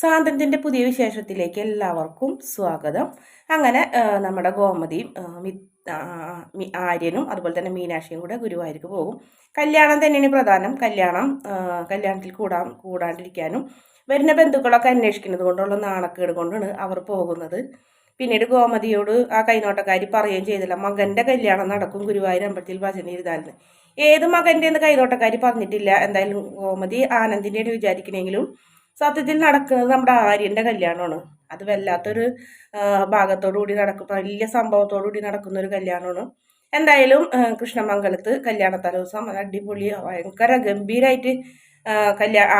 സാന്ദ്രത്തിൻ്റെ പുതിയ വിശേഷത്തിലേക്ക് എല്ലാവർക്കും സ്വാഗതം. അങ്ങനെ നമ്മുടെ ഗോമതിയും ആര്യനും അതുപോലെ തന്നെ മീനാക്ഷിയും കൂടെ ഗുരുവായൂർക്ക് പോകും. കല്യാണം തന്നെയാണ് പ്രധാനം. കല്യാണത്തിൽ കൂടാണ്ടിരിക്കാനും വരുന്ന ബന്ധുക്കളൊക്കെ അന്വേഷിക്കുന്നത് കൊണ്ടുള്ള നാണക്കേട് കൊണ്ടാണ് അവർ പോകുന്നത്. പിന്നീട് ഗോമതിയോട് ആ കൈനോട്ടക്കാരി പറയുകയും ചെയ്തില്ല, മകൻ്റെ കല്യാണം നടക്കും ഗുരുവായൂർ അമ്പലത്തിൽ ഭജന ഇരുതായിരുന്നു. ഏത് മകൻ്റെ എന്ന് കൈനോട്ടക്കാരി പറഞ്ഞിട്ടില്ല. എന്തായാലും ഗോമതി ആനന്ദിനെയാണ് വിചാരിക്കണമെങ്കിലും സത്യത്തിൽ നടക്കുന്നത് നമ്മുടെ ആര്യൻ്റെ കല്യാണമാണ്. അത് വല്ലാത്തൊരു ഭാഗത്തോടു കൂടി വലിയ സംഭവത്തോടു കൂടി നടക്കുന്ന ഒരു കല്യാണമാണ്. എന്തായാലും കൃഷ്ണമംഗലത്ത് കല്യാണത്തലേദിവസം അടിപൊളി ഭയങ്കര ഗംഭീരമായിട്ട്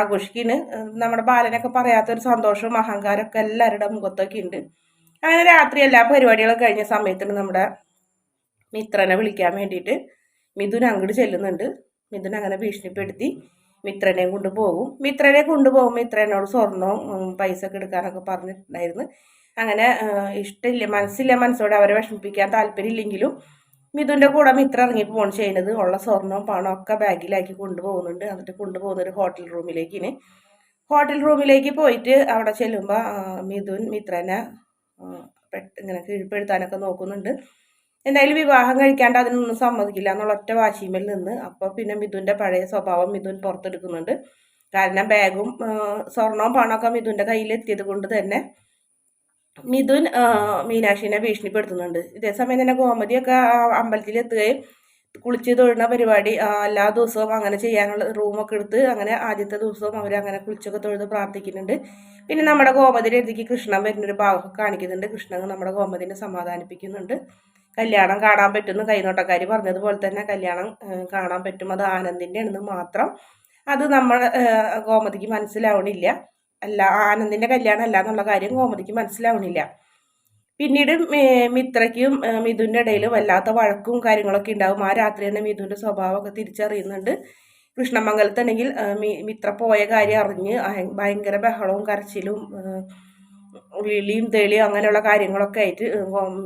ആഘോഷിക്കുന്നു. നമ്മുടെ ബാലനൊക്കെ പറയാത്തൊരു സന്തോഷവും അഹങ്കാരമൊക്കെ എല്ലാവരുടെ മുഖത്തൊക്കെ ഉണ്ട്. അങ്ങനെ രാത്രി എല്ലാ പരിപാടികളും കഴിഞ്ഞ സമയത്തിന് നമ്മുടെ മിത്രനെ വിളിക്കാൻ വേണ്ടിയിട്ട് മിഥുൻ അങ്ങോട്ട് ചെല്ലുന്നുണ്ട്. മിഥുൻ അങ്ങനെ ഭീഷണിപ്പെടുത്തി മിത്രനെ കൊണ്ടുപോകും. മിത്രനെ കൊണ്ടുപോകുമ്പോൾ മിത്രനോട് സ്വർണവും പൈസ ഒക്കെ എടുക്കാനൊക്കെ പറഞ്ഞിട്ടുണ്ടായിരുന്നു. അങ്ങനെ ഇഷ്ടമില്ല, മനസ്സോടെ അവരെ വിഷമിപ്പിക്കാൻ താല്പര്യമില്ലെങ്കിലും മിഥുൻ്റെ കൂടെ മിത്ര ഇറങ്ങി പോകണം ചെയ്യുന്നത്. ഉള്ള സ്വർണവും പണവും ഒക്കെ ബാഗിലാക്കി കൊണ്ടുപോകുന്നുണ്ട്. എന്നിട്ട് കൊണ്ടുപോകുന്ന ഒരു ഹോട്ടൽ റൂമിലേക്ക് പോയിട്ട് അവിടെ ചെല്ലുമ്പോൾ മിഥുൻ മിത്രനെ ഇങ്ങനെ കീഴ്പ്പെടുത്താനൊക്കെ നോക്കുന്നുണ്ട്. എന്തായാലും വിവാഹം കഴിക്കാണ്ട് അതിനൊന്നും സമ്മതിക്കില്ല എന്നുള്ള ഒറ്റ വാശിമേൽ നിന്ന് അപ്പോൾ പിന്നെ മിഥുൻ്റെ പഴയ സ്വഭാവം മിഥുൻ പുറത്തെടുക്കുന്നുണ്ട്. കാരണം ബാഗും സ്വർണവും പണമൊക്കെ മിഥുൻ്റെ കയ്യിലെത്തിയത് കൊണ്ട് തന്നെ മിഥുൻ മീനാക്ഷിനെ ഭീഷണിപ്പെടുത്തുന്നുണ്ട്. ഇതേസമയം തന്നെ ഗോമതിയൊക്കെ അമ്പലത്തിലെത്തുകയും കുളിച്ച് തൊഴുന്ന പരിപാടി എല്ലാ ദിവസവും അങ്ങനെ ചെയ്യാനുള്ള റൂമൊക്കെ എടുത്ത് അങ്ങനെ ആദ്യത്തെ ദിവസവും അവരങ്ങനെ കുളിച്ചൊക്കെ തൊഴുത് പ്രാർത്ഥിക്കുന്നുണ്ട്. പിന്നെ നമ്മുടെ ഗോമതിയുടെ അടുത്തേക്ക് കൃഷ്ണൻ വരുന്നൊരു ഭാഗം കാണിക്കുന്നുണ്ട്. കൃഷ്ണൻ നമ്മുടെ ഗോമതിനെ സമാധാനിപ്പിക്കുന്നുണ്ട്. കല്യാണം കാണാൻ പറ്റുമെന്ന് കൈനോട്ടക്കാരി പറഞ്ഞതുപോലെ തന്നെ കല്യാണം കാണാൻ പറ്റും, അത് ആനന്ദിൻ്റെ ആണെന്ന് മാത്രം അത് നമ്മൾ ഗോമതിക്ക് മനസ്സിലാവണില്ല. ആനന്ദിൻ്റെ കല്യാണം അല്ല എന്നുള്ള കാര്യം ഗോമതിക്ക് മനസ്സിലാവണില്ല. പിന്നീട് മിത്രയ്ക്കും മിഥുൻ്റെ ഇടയിൽ വല്ലാത്ത വഴക്കും കാര്യങ്ങളൊക്കെ ഉണ്ടാവും. ആ രാത്രി തന്നെ മിഥുൻ്റെ സ്വഭാവമൊക്കെ തിരിച്ചറിയുന്നുണ്ട്. കൃഷ്ണമംഗലത്തുണ്ടെങ്കിൽ മിത്ര പോയ കാര്യം അറിഞ്ഞ് ഭയങ്കര ബഹളവും കരച്ചിലും വിളിയും തെളിയും അങ്ങനെയുള്ള കാര്യങ്ങളൊക്കെ ആയിട്ട്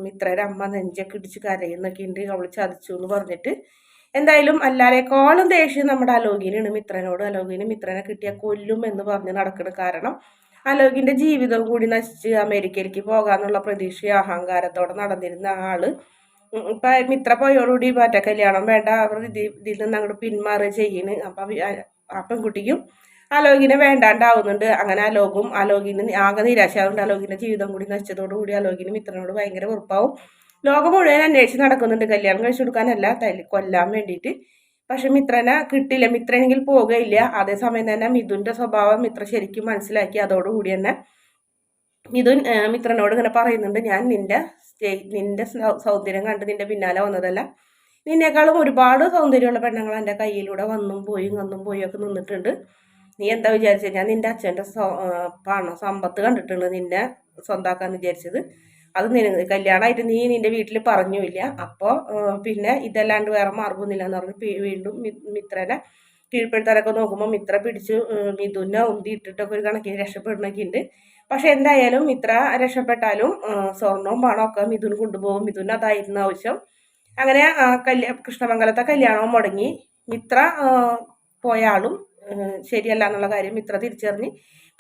മിത്രയുടെ അമ്മ നെഞ്ചൊക്കെ ഇടിച്ച് കരയുന്നൊക്കെ ഉണ്ട്. അവൾ ചതിച്ചു എന്ന് പറഞ്ഞിട്ട് എന്തായാലും എല്ലാവരെക്കാളും ദേഷ്യം നമ്മുടെ അലോകിനാണ് മിത്രനോട്. അലോകിന് മിത്രനെ കിട്ടിയാൽ കൊല്ലും എന്ന് പറഞ്ഞ് നടക്കണം. കാരണം അലോകിൻ്റെ ജീവിതം കൂടി നശിച്ച് അമേരിക്കയിലേക്ക് പോകാന്നുള്ള പ്രതീക്ഷയും അഹങ്കാരത്തോടെ നടന്നിരുന്ന ആള് ഇപ്പം മിത്ര പോയോടുകൂടി മറ്റേ കല്യാണം വേണ്ട, അവർ ഇതിൽ നിന്ന് അങ്ങോട്ട് പിന്മാറുക ചെയ്യുന്നു. അപ്പം ആ പെൺകുട്ടിക്കും അലോകിനെ വേണ്ടാണ്ടാവുന്നുണ്ട്. അങ്ങനെ അലോകിന് ആകെ നിരാശയാവുന്നുണ്ട്. അലോകിൻ്റെ ജീവിതം കൂടി നശിച്ചതോടുകൂടി അലോകിന് മിത്രനോട് ഭയങ്കര വെറുപ്പാവും. ലോകം മുഴുവൻ അന്വേഷിച്ച് നടക്കുന്നുണ്ട്, കല്യാണം കഴിച്ചു കൊടുക്കാനല്ല കൊല്ലാൻ വേണ്ടിയിട്ട്. പക്ഷെ മിത്രനെ കിട്ടില്ല. മിത്രനെങ്കിൽ പോകുകയില്ല. അതേസമയം തന്നെ മിഥുൻ്റെ സ്വഭാവം മിത്ര ശരിക്കും മനസ്സിലാക്കി. അതോടുകൂടി തന്നെ മിഥുൻ മിത്രനോട് ഇങ്ങനെ പറയുന്നുണ്ട്, ഞാൻ നിന്റെ സൗന്ദര്യം കണ്ട് നിന്റെ പിന്നാലെ വന്നതല്ല, നിന്നേക്കാളും ഒരുപാട് സൗന്ദര്യമുള്ള പെണ്ണുങ്ങൾ എൻ്റെ കയ്യിലൂടെ വന്നും പോയും ഒക്കെ നിന്നിട്ടുണ്ട്. നീ എന്താ വിചാരിച്ചത്? ഞാൻ നിന്റെ അച്ഛൻ്റെ സമ്പത്ത് കണ്ടിട്ടുണ്ട് നിന്നെ സ്വന്താക്കാന്ന് വിചാരിച്ചത്. അത് കല്യാണമായിട്ട് നീ നിന്റെ വീട്ടിൽ പറഞ്ഞുമില്ല. അപ്പോൾ പിന്നെ ഇതല്ലാണ്ട് വേറെ മാർഗമൊന്നുമില്ല എന്ന് പറഞ്ഞ് വീണ്ടും മിത്രനെ കീഴ്പ്പെടുത്താനൊക്കെ നോക്കുമ്പോൾ മിത്ര പിടിച്ച് മിഥുനെ ഉന്തി ഇട്ടിട്ടൊക്കെ ഒരു കണക്കിന് രക്ഷപ്പെടുന്നൊക്കെ ഉണ്ട്. പക്ഷെ എന്തായാലും മിത്ര രക്ഷപ്പെട്ടാലും സ്വർണവും പണമൊക്കെ മിഥുൻ കൊണ്ടുപോകും. മിഥുൻ അതായിരുന്നു ആവശ്യം. അങ്ങനെ കൃഷ്ണമംഗലത്തെ കല്യാണവും മുടങ്ങി. മിത്ര പോയ ആളും ശരിയല്ല എന്നുള്ള കാര്യം മിത്ര തിരിച്ചറിഞ്ഞ്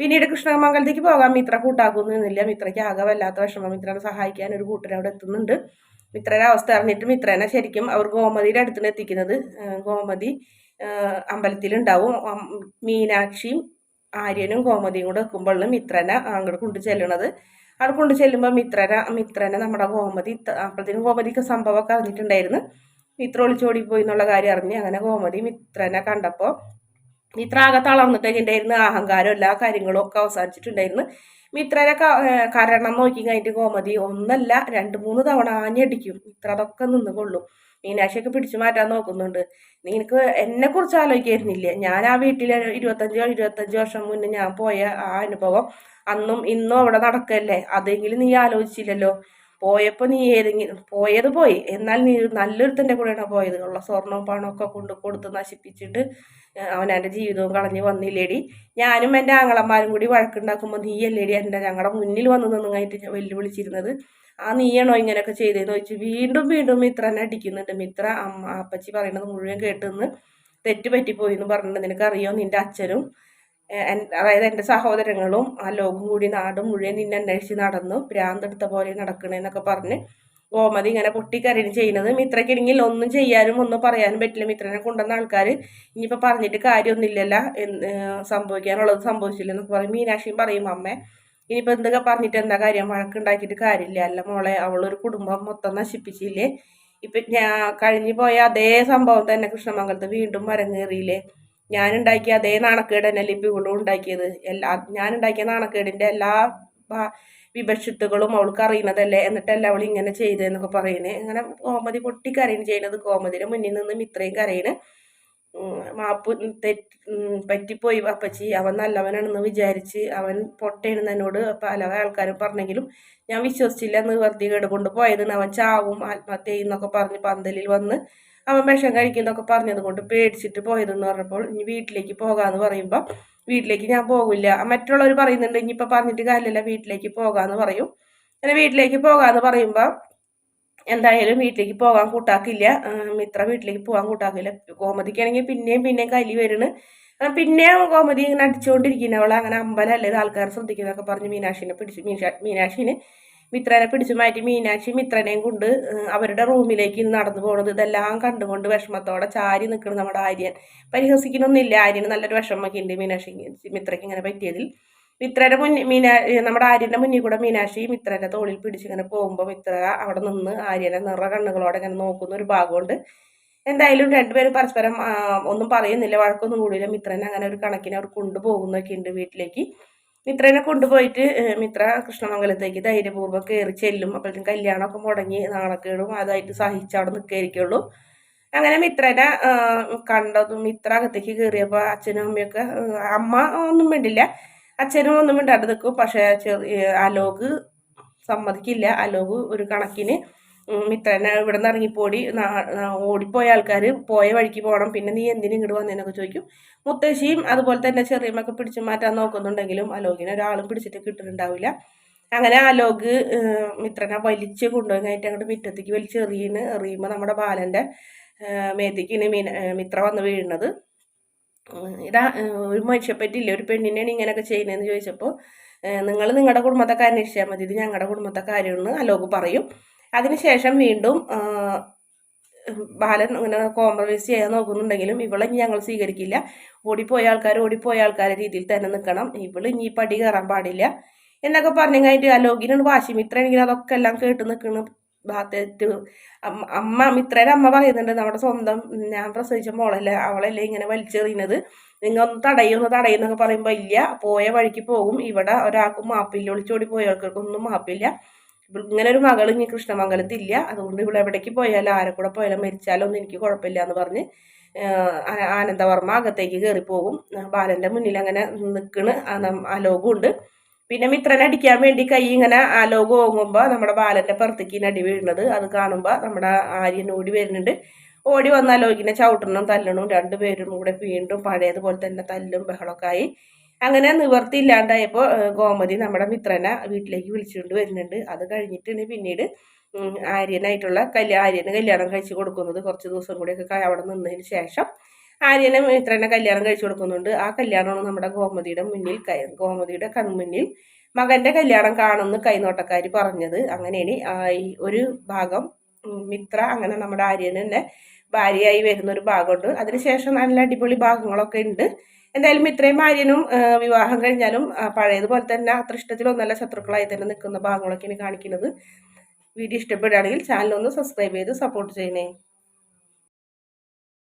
പിന്നീട് കൃഷ്ണമംഗലത്തേക്ക് പോകാൻ മിത്ര കൂട്ടാക്കുന്നില്ല. മിത്രയ്ക്ക് ആകെ വല്ലാത്ത വിഷമം. മിത്രനെ സഹായിക്കാൻ ഒരു കൂട്ടർ അവിടെ എത്തുന്നുണ്ട്. മിത്രയുടെ അവസ്ഥ അറിഞ്ഞിട്ട് മിത്രനെ ശരിക്കും അവർ ഗോമതിയുടെ അടുത്ത് എത്തിക്കുന്നത്. ഗോമതി അമ്പലത്തിലുണ്ടാവും. മീനാക്ഷിയും ആര്യനും ഗോമതിയും കൂടെ വെക്കുമ്പോൾ മിത്രനെ അങ്ങോട്ട് കൊണ്ടു ചെല്ലണത്. അവിടെ കൊണ്ടു ചെല്ലുമ്പോൾ മിത്രനെ നമ്മുടെ ഗോമതി അപ്പോഴത്തേനും ഗോമതിക്ക് സംഭവമൊക്കെ അറിഞ്ഞിട്ടുണ്ടായിരുന്നു. മിത്ര ഒളിച്ചോടി പോയി എന്നുള്ള കാര്യം അറിഞ്ഞ് അങ്ങനെ ഗോമതി മിത്രനെ കണ്ടപ്പോൾ മിത്ര ആകെ തളർന്നിട്ടൊക്കെ ഉണ്ടായിരുന്നു. അഹങ്കാരം എല്ലാ കാര്യങ്ങളും ഒക്കെ അവസാനിച്ചിട്ടുണ്ടായിരുന്നു. മിത്രനെ കരണം നോക്കി കഴിഞ്ഞിട്ട് ഗോമതി ഒന്നല്ല 2-3 തവണ ആഞ്ഞടിക്കും. മിത്ര അതൊക്കെ നിന്നുകൊള്ളും. മീനാക്ഷിയൊക്കെ പിടിച്ചു മാറ്റാൻ നോക്കുന്നുണ്ട്. നിനക്ക് എന്നെക്കുറിച്ച് ആലോചിക്കായിരുന്നില്ലേ? ഞാൻ ആ വീട്ടിൽ 25 വർഷം മുന്നേ ഞാൻ പോയ ആ അനുഭവം അന്നും ഇന്നും അവിടെ നടക്കല്ലേ? അതെങ്കിലും നീ ആലോചിച്ചില്ലല്ലോ. പോയപ്പോൾ നീ പോയി. എന്നാൽ നീ നല്ലൊരുത്തൻ്റെ കൂടെയാണ് പോയത്. ഉള്ള സ്വർണവും പണമൊക്കെ കൊടുത്ത് നശിപ്പിച്ചിട്ട് അവനെൻ്റെ ജീവിതവും കളഞ്ഞ് വന്നില്ലേടി. ഞാനും എൻ്റെ ആങ്ങളന്മാരും കൂടി വഴക്കുണ്ടാക്കുമ്പോൾ നീയല്ലേടി ഞങ്ങളുടെ മുന്നിൽ വന്ന് നിന്നുങ്ങായിട്ട് വെല്ലുവിളിച്ചിരുന്നത്. നീയാണോ ഇങ്ങനെയൊക്കെ ചെയ്തതെന്ന് ചോദിച്ച് വീണ്ടും മിത്രനെ അടിക്കുന്നുണ്ട്. മിത്ര അപ്പച്ചി പറയുന്നത് മുഴുവൻ കേട്ടെന്ന് തെറ്റ് പറ്റിപ്പോയി എന്ന് പറഞ്ഞിട്ട് നിനക്കറിയോ നിൻ്റെ അച്ഛനും അതായത് എൻ്റെ സഹോദരങ്ങളും അലോകും കൂടി നാട് മുഴുവൻ നിന്നെ അന്വേഷിച്ച് നടന്നു, ഭ്രാന്തെടുത്ത പോലെ നടക്കണേന്നൊക്കെ പറഞ്ഞ് ഗോമതി ഇങ്ങനെ പൊട്ടിക്കരഞ്ഞ് ചെയ്യുന്നത്. മിത്രയ്ക്കിണെങ്കിൽ ഒന്നും ചെയ്യാനും ഒന്നും പറയാനും പറ്റില്ല. മിത്രനെ കൊണ്ടുവന്ന ആൾക്കാർ ഇനിയിപ്പോൾ പറഞ്ഞിട്ട് കാര്യമൊന്നുമില്ലല്ല, സംഭവിക്കാനുള്ളത് സംഭവിച്ചില്ലെന്നൊക്കെ പറയും. മീനാക്ഷിയും പറയും, അമ്മേ ഇനിയിപ്പോൾ എന്തൊക്കെ പറഞ്ഞിട്ട് എന്താ കാര്യം, വഴക്കുണ്ടാക്കിയിട്ട് കാര്യമില്ല, അല്ല മോളെ അവളൊരു കുടുംബം മൊത്തം നശിപ്പിച്ചില്ലേ. ഇപ്പം ഞാൻ കഴിഞ്ഞു പോയ അതേ സംഭവം തന്നെ കൃഷ്ണമംഗലത്ത് വീണ്ടും മരങ്ങേറിയില്ലേ. ഞാനുണ്ടാക്കിയ അതേ നാണക്കേട് തന്നെയല്ലേ ഇപ്പം ഇവളും ഉണ്ടാക്കിയത്. ഞാനുണ്ടാക്കിയ നാണക്കേടിൻ്റെ എല്ലാ വിഭക്ഷിത്തുകളും അവൾക്ക് അറിയുന്നതല്ലേ, എന്നിട്ടല്ല അവൾ ഇങ്ങനെ ചെയ്തതെന്നൊക്കെ പറയുന്നത്. അങ്ങനെ കോമതി പൊട്ടിക്കരയാണ് ചെയ്യുന്നത്. കോമതിയുടെ മുന്നിൽ നിന്നും ഇത്രയും കരയണ്. മാപ്പ് പറ്റിപ്പോയി അപ്പച്ചി, അവൻ നല്ലവനാണെന്ന് വിചാരിച്ച്, അവൻ പൊട്ടയാണെന്ന് എന്നോട് പല ആൾക്കാരും പറഞ്ഞെങ്കിലും ഞാൻ വിശ്വസിച്ചില്ല. നിവർത്തി കേട് കൊണ്ട് പോയതെന്ന്, അവൻ ചാവും ആത്മഹത്യ ചെയ്യുന്നൊക്കെ പറഞ്ഞ് പന്തലിൽ വന്ന് അവൻ വിഷം കഴിക്കുന്നൊക്കെ പറഞ്ഞത് കൊണ്ട് പേടിച്ചിട്ട് പോയതെന്ന് പറഞ്ഞപ്പോൾ ഇനി വീട്ടിലേക്ക് പോകാമെന്ന് പറയുമ്പോൾ വീട്ടിലേക്ക് ഞാൻ പോകില്ല. മറ്റുള്ളവർ പറയുന്നുണ്ട് ഇനിയിപ്പോൾ പറഞ്ഞിട്ട് കാര്യമില്ല, വീട്ടിലേക്ക് പോകാമെന്ന് പറയും. അങ്ങനെ വീട്ടിലേക്ക് പോകാമെന്ന് പറയുമ്പോൾ എന്തായാലും വീട്ടിലേക്ക് പോകാൻ കൂട്ടാക്കില്ല. മിത്ര വീട്ടിലേക്ക് പോകാൻ കൂട്ടാക്കില്ല. കോമതിക്കാണെങ്കിൽ പിന്നെയും കലി വരുന്നു. പിന്നെയും കോമതി ഇങ്ങനെ അടിച്ചുകൊണ്ടിരിക്കുന്ന അവളെ. അങ്ങനെ അമ്പലമല്ലേ ഇത്, ആൾക്കാർ ശ്രദ്ധിക്കുന്നതൊക്കെ പറഞ്ഞ് മീനാക്ഷിനെ മിത്രനെ പിടിച്ചു മാറ്റി മീനാക്ഷി മിത്രനെയും കൊണ്ട് അവരുടെ റൂമിലേക്ക് നടന്നു പോകുന്നത് ഇതെല്ലാം കണ്ടുകൊണ്ട് വിഷമത്തോടെ ചാരി നിൽക്കണം നമ്മുടെ ആര്യൻ. പരിഹസിക്കണമൊന്നുമില്ല, ആര്യന് നല്ലൊരു വിഷമമൊക്കെ ഉണ്ട് മീനാക്ഷി മിത്രയ്ക്ക് ഇങ്ങനെ പറ്റിയതിൽ. മിത്രയുടെ മുന്നിൽ നമ്മുടെ ആര്യന്റെ മുന്നിൽ കൂടെ മീനാക്ഷി മിത്രന്റെ തോളിൽ പിടിച്ചിങ്ങനെ പോകുമ്പോൾ മിത്ര അവിടെ നിന്ന് ആര്യനെ നിറ കണ്ണുകളോടെ ഇങ്ങനെ നോക്കുന്ന ഒരു ഭാഗമുണ്ട്. എന്തായാലും രണ്ടുപേരും പരസ്പരം ഒന്നും പറയുന്നില്ല, വഴക്കൊന്നും കൂടിയില്ല. മിത്രനെ അങ്ങനെ ഒരു കണക്കിന് അവർ കൊണ്ടുപോകുന്നൊക്കെ ഉണ്ട് വീട്ടിലേക്ക്. മിത്രനെ കൊണ്ടുപോയിട്ട് മിത്ര കൃഷ്ണമംഗലത്തേക്ക് ധൈര്യപൂർവ്വം കയറി ചെല്ലും. അപ്പോഴത്തേക്കും കല്യാണമൊക്കെ മുടങ്ങി നാണക്കേടും അതായിട്ട് സഹിച്ച് അവിടെ നിൽക്കായിരിക്കുള്ളൂ. അങ്ങനെ മിത്രനെ കണ്ടതും മിത്ര അകത്തേക്ക് കയറിയപ്പോൾ അച്ഛനും അമ്മയൊക്കെ, അമ്മ ഒന്നും വേണ്ടില്ല, അച്ഛനും ഒന്നും മിണ്ടാണ്ട് നിൽക്കും. പക്ഷേ അലോക് സമ്മതിക്കില്ല. അലോക് ഒരു കണക്കിന് മിത്രനെ ഇവിടെ നിന്ന് ഇറങ്ങിപ്പോടി, ഓടിപ്പോയ ആൾക്കാർ പോയ വഴിക്ക് പോകണം, പിന്നെ നീ എന്തിനും ഇങ്ങോട്ട് വന്നേന്നൊക്കെ ചോദിക്കും. മുത്തശ്ശിയും അതുപോലെ തന്നെ ചെറിയമ്മൊക്കെ പിടിച്ചു മാറ്റാൻ നോക്കുന്നുണ്ടെങ്കിലും അലോകിനെ ഒരാളും പിടിച്ചിട്ട് കിട്ടുന്നുണ്ടാവില്ല. അങ്ങനെ അലോക് മിത്രനെ വലിച്ച് കൊണ്ടുപോയി കഴിഞ്ഞിട്ട് അങ്ങോട്ട് മുറ്റത്തേക്ക് എറിയുമ്പോൾ നമ്മുടെ ബാലൻ്റെ മേത്തേക്കാണ് മിത്ര വന്ന് വീഴുന്നത്. ഇതാ ഒരു മനുഷ്യപ്പറ്റില്ലേ, ഒരു പെണ്ണിനെയാണ് ഇങ്ങനെയൊക്കെ ചെയ്യുന്നതെന്ന് ചോദിച്ചപ്പോൾ നിങ്ങൾ നിങ്ങളുടെ കുടുംബത്തെ അന്വേഷിച്ചാൽ മതി, ഇത് ഞങ്ങളുടെ കുടുംബത്തെ കാര്യമെന്ന് അലോക് പറയും. അതിനുശേഷം വീണ്ടും ബാലൻ ഇങ്ങനെ കോംപ്രമൈസ് ചെയ്യാൻ നോക്കുന്നുണ്ടെങ്കിലും ഇവളെ ഞങ്ങൾ സ്വീകരിക്കില്ല, ഓടിപ്പോയ ആൾക്കാരെ രീതിയിൽ തന്നെ നിൽക്കണം, ഇവള് ഇനി പടി കയറാൻ പാടില്ല എന്നൊക്കെ പറഞ്ഞു കഴിഞ്ഞിട്ട് അലോകിനാണ് വാശി. മിത്രയാണെങ്കിൽ അതൊക്കെ എല്ലാം കേട്ട് നിൽക്കണം ഭാഗത്തേറ്റ്. മിത്രയുടെ അമ്മ പറയുന്നുണ്ട്, നമ്മുടെ സ്വന്തം ഞാൻ പ്രസവിച്ച മോളല്ലേ, അവളല്ലേ ഇങ്ങനെ വലിച്ചെറിയുന്നത്, നിങ്ങൾ ഒന്ന് തടയുന്നൊക്കെ പറയുമ്പോൾ ഇല്ല, പോയ വഴിക്ക് പോകും, ഇവിടെ ഒരാൾക്കും മാപ്പില്ല, ഒളിച്ചോടി പോയ ആൾക്കാർക്കൊന്നും മാപ്പില്ല, ഇങ്ങനെ ഒരു മകൾ ഇനി കൃഷ്ണമംഗലത്തില്ല, അതുകൊണ്ട് ഇവിടെ എവിടേക്ക് പോയാലും ആരെ കൂടെ പോയാലും മരിച്ചാലോ ഒന്നും എനിക്ക് കുഴപ്പമില്ല എന്ന് പറഞ്ഞ് ആനന്ദവർമ്മ അകത്തേക്ക് കയറിപ്പോകും. ബാലൻ്റെ മുന്നിൽ അങ്ങനെ നിൽക്കണ് അലോകുണ്ട്. പിന്നെ മിത്രനെ അടിക്കാൻ വേണ്ടി കൈ ഇങ്ങനെ അലോക് ഓങ്ങുമ്പോൾ നമ്മുടെ ബാലൻ്റെ പുറത്തേക്ക് അടി വീഴുന്നത് അത് കാണുമ്പോൾ നമ്മുടെ ആര്യൻ ഓടി വരുന്നുണ്ട്. ഓടി വന്ന അലോകിനെ ചവിട്ടണം തല്ലണം, രണ്ടുപേരും കൂടെ വീണ്ടും പഴയതുപോലെ തന്നെ തല്ലും ബഹളമൊക്കെ ആയി. അങ്ങനെ നിവർത്തിയില്ലാണ്ടായപ്പോൾ ഗോമതി നമ്മുടെ മിത്രനെ വീട്ടിലേക്ക് വിളിച്ചുകൊണ്ട് വരുന്നുണ്ട്. അത് കഴിഞ്ഞിട്ടാണ് പിന്നീട് ആര്യന് കല്യാണം കഴിച്ചു കൊടുക്കുന്നത്. കുറച്ച് ദിവസം കൂടിയൊക്കെ അവിടെ നിന്നതിന് ശേഷം ആര്യനെ മിത്രനെ കല്യാണം കഴിച്ചു കൊടുക്കുന്നുണ്ട്. ആ കല്യാണമാണ് നമ്മുടെ ഗോമതിയുടെ കൺമുന്നിൽ മകന്റെ കല്യാണം കാണുന്ന കൈനോട്ടക്കാർ പറഞ്ഞത്. അങ്ങനെയാണ് ഈ ഒരു ഭാഗം മിത്ര അങ്ങനെ നമ്മുടെ ആര്യന് തന്നെ ഭാര്യയായി വരുന്ന ഒരു ഭാഗമുണ്ട്. അതിനുശേഷം നല്ല അടിപൊളി ഭാഗങ്ങളൊക്കെ ഉണ്ട്. എന്തായാലും ഇത്രയും ആര്യനും വിവാഹം കഴിഞ്ഞാലും പഴയതുപോലെ തന്നെ അത്ര ഇഷ്ടത്തിലൊന്നല്ല, ശത്രുക്കളായി തന്നെ നിൽക്കുന്ന ഭാഗങ്ങളൊക്കെയാണ് കാണിക്കുന്നത്. വീഡിയോ ഇഷ്ടപ്പെടുകയാണെങ്കിൽ ചാനലൊന്ന് സബ്സ്ക്രൈബ് ചെയ്ത് സപ്പോർട്ട് ചെയ്യണേ.